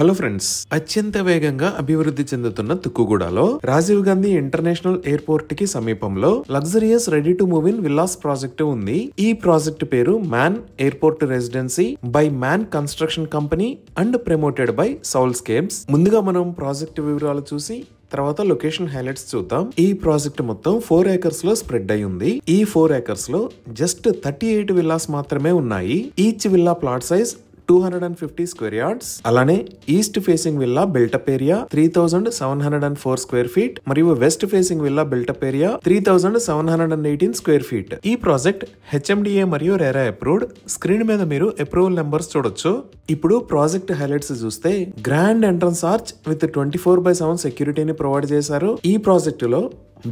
Hello friends, అత్యంత వేగంగా అభివృద్ధి చెందుతున్న తుక్కుగూడలో రాజీవ్ గాంధీ ఇంటర్నేషనల్ ఎయిర్పోర్ట్ కి సమీపంలో luxurious ready to move in villas project ఉంది. ఈ ప్రాజెక్ట్ పేరు man airport residency by man construction company and promoted by soulscapes. ముందుగా మనం ప్రాజెక్ట్ వివరాలు చూసి తర్వాత లొకేషన్ హైలైట్స్ చూద్దాం. ఈ ప్రాజెక్ట్ మొత్తం 4 acres లో స్ప్రెడ్ అయి ఉంది. ఈ 4 acres లో జస్ట్ 38 విల్లాస్ మాత్రమే ఉన్నాయి. Each villa plot size 250 square yards. అలానే east facing villa built up area 3704 square feet మరియు west facing villa built up area 3718 square feet. ఈ ప్రాజెక్ట్ HMDA మరియు రెరా అప్రూవ్డ్. స్క్రీన్ మీద మీరు అప్రూవల్ నెంబర్స్ చూడొచ్చు. ఇప్పుడు ప్రాజెక్ట్ హైలైట్స్ చూస్తే గ్రాండ్ ఎంట్రన్స్ ఆర్చ్ విత్ 24/7 సెక్యూరిటీని ప్రొవైడ్ చేశారు. ఈ ప్రాజెక్ట్ లో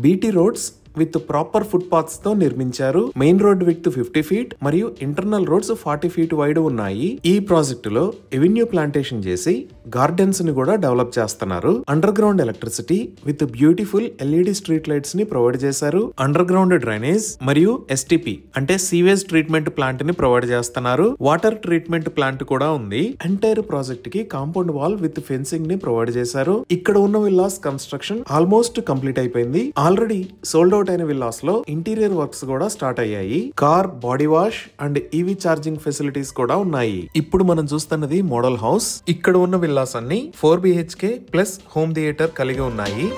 BT roads with proper footpaths తో నిర్మించారు. మెయిన్ రోడ్ విత్ 50 ఫీట్ మరియు ఇంటర్నల్ రోడ్స్ 40 ఫీట్ వైడ్ ఉన్నాయి. ఈ ప్రాజెక్టు లో ఎవెన్యూ ప్లాంటేషన్ చేసి గార్డెన్స్ ని కూడా డెవలప్ చేస్తున్నారు. Under ground electricity with beautiful LED street lights ని ప్రొవైడ్ చేశారు. అండర్ గ్రౌండ్ డ్రైనేజ్ మరియు STP అంటే సీవేజ్ ట్రీట్మెంట్ ప్లాంట్ ని ప్రొవైడ్ చేస్తున్నారు. వాటర్ ట్రీట్మెంట్ ప్లాంట్ కూడా ఉంది. ఎంటైర్ ప్రాజెక్ట్ కి కాంపౌండ్ వాల్ విత్ ఫెన్సింగ్ ని ప్రొవైడ్ చేశారు. ఇక్కడ ఉన్న విల్లాస్ కన్స్ట్రక్షన్ ఆల్మోస్ట్ కంప్లీట్ అయిపోయింది. ఆల్రెడీ సోల్డ్ అవుట్ అయిన విల్లాస్ లో ఇంటీరియర్ వర్క్స్ కూడా స్టార్ట్ అయ్యాయి. Car body wash and EV charging facilities కూడా ఉన్నాయి. ఇప్పుడు మనం చూస్తున్నది మోడల్ హౌస్. ఇక్కడ ఉన్న విల్లాస్ అన్ని 4 BHK ప్లస్ హోమ్ థియేటర్ కలిగి ఉన్నాయి.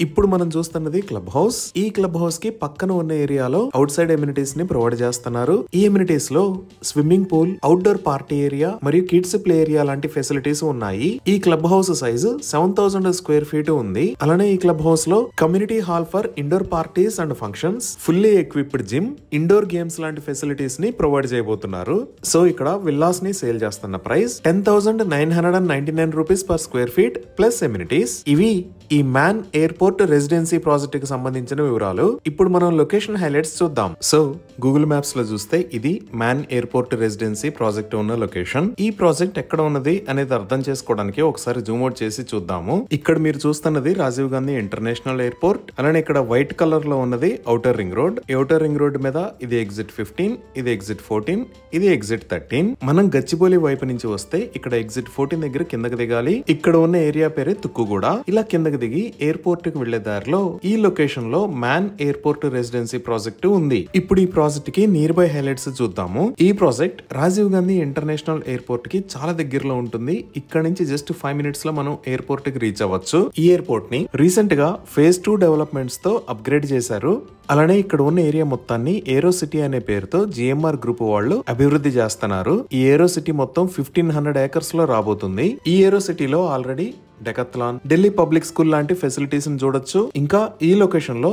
ఇప్పుడు మనం చూస్తున్నది క్లబ్ హౌస్. ఈ క్లబ్ హౌస్ కి పక్కన ఉన్న ఏరియాలో అవుట్ సైడ్ ఎమ్యూనిటీస్ ని ప్రొవైడ్ చేస్తున్నారు. ఈ ఎమ్యూనిటీస్ లో swimming pool, outdoor party area మరియు కిడ్స్ ప్లే ఏరియా లాంటి ఫెసిలిటీస్ ఉన్నాయి. ఈ club house size 7000 square feet ఉంది. అలానే ఈ క్లబ్ హౌస్ లో community hall for indoor parties and functions, fully equipped gym, indoor games లాంటి ఫెసిలిటీస్ ని ప్రొవైడ్ చేయబోతున్నారు. సో ఇక్కడ విల్లాస్ ని సేల్ చేస్తున్న price 10,999 rupees per square feet plus amenities. ఇవి ఈ మ్యాన్ ఎయిర్పోర్ట్ రెసిడెన్సీ ప్రాజెక్ట్ కి సంబంధించిన వివరాలు. ఇప్పుడు మనం లొకేషన్ హైలైట్స్ చూద్దాం. సో గూగుల్ మ్యాప్స్ లో చూస్తే ఇది మ్యాన్ ఎయిర్పోర్ట్ రెసిడెన్సీ ప్రాజెక్ట్ ఉన్న లొకేషన్. ఈ ప్రాజెక్ట్ ఎక్కడ ఉన్నది అనేది అర్థం చేసుకోవడానికి ఒకసారి జూమ్ అవుట్ చేసి చూద్దాము. ఇక్కడ మీరు చూస్తున్నది రాజీవ్ గాంధీ ఇంటర్నేషనల్ ఎయిర్పోర్ట్. అలానే ఇక్కడ వైట్ కలర్ లో ఉన్నది outer ring road. Outer ring road మీద ఇది ఎగ్జిట్ 15, ఇది ఎగ్జిట్ 14, ఇది ఎగ్జిట్ 13. మనం గచ్చిబౌలి వైపు నుంచి వస్తే ఇక్కడ ఎగ్జిట్ 14 దగ్గర కిందకి దిగాలి. ఇక్కడ ఉన్న ఏరియా పేరే తుక్కుగూడ. ఇలా కిందకి దిగి ఎయిర్పోర్ట్ కి వెళ్లే దారిలో ఈ లొకేషన్ లో మ్యాన్ ఎయిర్పోర్ట్ రెసిడెన్సీ ప్రాజెక్ట్ ఉంది. ఇప్పుడు ఈ ప్రాజెక్ట్ కి నియర్ బై హైలైట్స్ చూద్దాము. ఈ project Rajiv Gandhi international airport కి చాలా దగ్గరలో ఉంటుంది. ఇక్కడ నుంచి జస్ట్ 5 minutes లో మనం ఎయిర్పోర్ట్ కి రీచ్ అవ్వచ్చు. ఈ ఎయిర్పోర్ట్ ని రీసెంట్ గా phase 2 డెవలప్మెంట్స్ తో అప్గ్రేడ్ చేశారు. అలానే ఇక్కడ ఉన్న ఏరియా మొత్తాన్ని ఏరో సిటీ అనే పేరుతో GMR గ్రూప్ వాళ్ళు అభివృద్ధి చేస్తున్నారు. ఈ ఏరో సిటీ మొత్తం 1500 acres లో రాబోతుంది. ఈ ఏరో సిటీలో already Decathlon, Delhi public school లాంటి ఫెసిలిటీస్ ని చూడొచ్చు. ఇంకా ఈ లొకేషన్ లో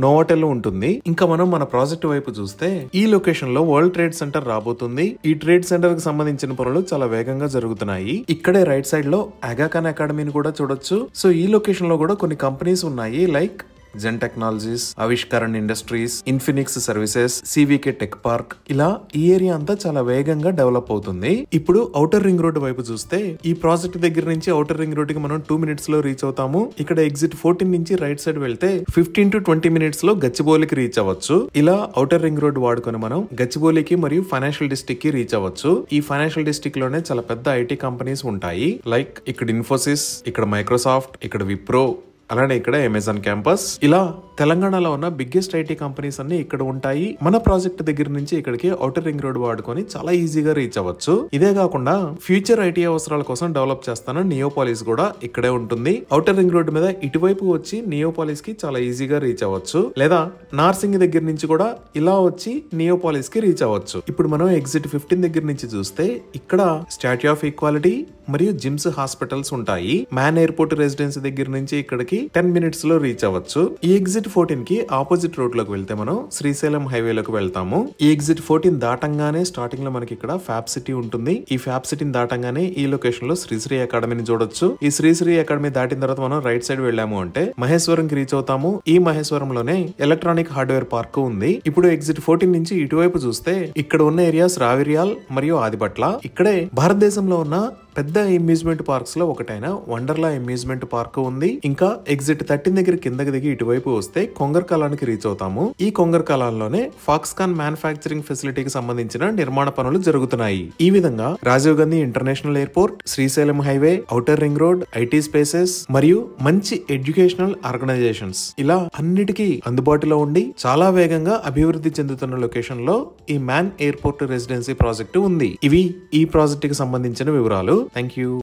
నోవాటెల్ ఉంటుంది. ఇంకా మనం మన ప్రాజెక్ట్ వైపు చూస్తే ఈ లొకేషన్ లో వరల్డ్ ట్రేడ్ సెంటర్ రాబోతుంది. ఈ ట్రేడ్ సెంటర్ కి సంబంధించిన పనులు చాలా వేగంగా జరుగుతున్నాయి. ఇక్కడే రైట్ సైడ్ లో ఆగా ఖాన్ అకాడమీని కూడా చూడొచ్చు. సో ఈ లొకేషన్ లో కూడా కొన్ని కంపెనీస్ ఉన్నాయి. Like zen technologies, Avishkaran industries, Infinix services, CVK tech park. ఇలా ఈ ఏరియా అంతా చాలా వేగంగా డెవలప్ అవుతుంది. ఇప్పుడు ఔటర్ రింగ్ రోడ్ వైపు చూస్తే ఈ ప్రాజెక్ట్ దగ్గర నుంచి ఔటర్ రింగ్ రోడ్ కి మనం 2 minutes లో రీచ్ అవుతాము. ఇక్కడ ఎగ్జిట్ 14 నుంచి రైట్ సైడ్ వెళ్తే 15 to 20 minutes లో గచ్చిబౌలికి రీచ్ అవ్వచ్చు. ఇలా ఔటర్ రింగ్ రోడ్ వాడుకొని మనం గచ్చిబౌలికి మరియు ఫైనాన్షియల్ డిస్ట్రిక్ట్ కి రీచ్ అవ్వచ్చు. ఈ ఫైనాన్షియల్ డిస్ట్రిక్ట్ లోనే చాలా పెద్ద IT కంపెనీస్ ఉంటాయి. లైక్ ఇక్కడ ఇన్ఫోసిస్, ఇక్కడ మైక్రోసాఫ్ట్, ఇక్కడ విప్రో, అలానే ఇక్కడ అమెజాన్ క్యాంపస్. ఇలా తెలంగాణలో ఉన్న బిగ్గెస్ట్ IT కంపెనీస్ అన్ని ఇక్కడ ఉంటాయి. మన ప్రాజెక్ట్ దగ్గర నుంచి ఇక్కడికి ఔటర్ రింగ్ రోడ్ వాడుకొని చాలా ఈజీగా రీచ్ అవ్వచ్చు. ఇదే కాకుండా ఫ్యూచర్ IT అవసరాల కోసం డెవలప్ చేస్తాను నియోపాలిస్ కూడా ఇక్కడే ఉంటుంది. ఔటర్ రింగ్ రోడ్ మీద ఇటువైపు వచ్చి నియోపాలిస్ కి చాలా ఈజీగా రీచ్ అవ్వచ్చు. లేదా నార్సింగ్ దగ్గర నుంచి కూడా ఇలా వచ్చి నియోపాలిస్ కి రీచ్ అవ్వచ్చు. ఇప్పుడు మనం ఎగ్జిట్ 15 దగ్గర నుంచి చూస్తే ఇక్కడ స్టాట్యూ ఆఫ్ ఈక్వాలిటీ మరియు జిమ్స్, హాస్పిటల్స్ ఉంటాయి. మ్యాన్ ఎయిర్పోర్ట్ రెసిడెన్సీ దగ్గర నుంచి ఇక్కడికి 10 minutes లో రీచ్ అవ్వచ్చు. ఈ ఎగ్జిట్ ఎగ్జిట్ 14 కి ఆపోజిట్ రోడ్ లోకి వెళ్తే మనం శ్రీశైలం హైవేలోకి వెళ్తాము. ఈ ఎగ్జిట్ 14 దాటంగానే స్టార్టింగ్ లో మనకి ఇక్కడ ఫ్యాబ్ సిటీ ఉంటుంది. ఈ ఫ్యాబ్ సిటీని దాటంగానే ఈ లొకేషన్ లో శ్రీశ్రీ అకాడమీని చూడొచ్చు. ఈ శ్రీశ్రీ అకాడమీ దాటిన తర్వాత మనం రైట్ సైడ్ వెళ్ళాము అంటే మహేశ్వరం కి రీచ్ అవుతాము. ఈ మహేశ్వరంలోనే ఎలక్ట్రానిక్ హార్డ్వేర్ పార్క్ ఉంది. ఇప్పుడు ఎగ్జిట్ 14 నుంచి ఇటువైపు చూస్తే ఇక్కడ ఉన్న ఏరియాస్ రావిర్యాల్ మరియు ఆదిబట్ల. ఇక్కడే భారతదేశంలో ఉన్న పెద్ద అమ్యూజ్మెంట్ పార్క్స్ లో ఒకటైన వండర్లా అమ్యూజ్మెంట్ పార్క్ ఉంది. ఇంకా ఎగ్జిట్ 13 దగ్గర కిందకి దిగి ఇటువైపు వస్తే కొంగర్ కలానికి రీచ్ అవుతాము. ఈ కొంగర్ కలాన్లోనే ఫాక్స్కాన్ మ్యానుఫ్యాక్చరింగ్ ఫెసిలిటీకి సంబంధించిన నిర్మాణ పనులు జరుగుతున్నాయి. ఈ విధంగా Rajiv Gandhi international airport, Srisailam highway, outer ring road, IT spaces మరియు మంచి ఎడ్యుకేషనల్ ఆర్గనైజేషన్స్ ఇలా అన్నిటికీ అందుబాటులో ఉండి చాలా వేగంగా అభివృద్ధి చెందుతున్న లొకేషన్ లో ఈ మ్యాన్ ఎయిర్పోర్ట్ రెసిడెన్సీ ప్రాజెక్టు ఉంది. ఇవి ఈ ప్రాజెక్ట్ కి సంబంధించిన వివరాలు. Thank you.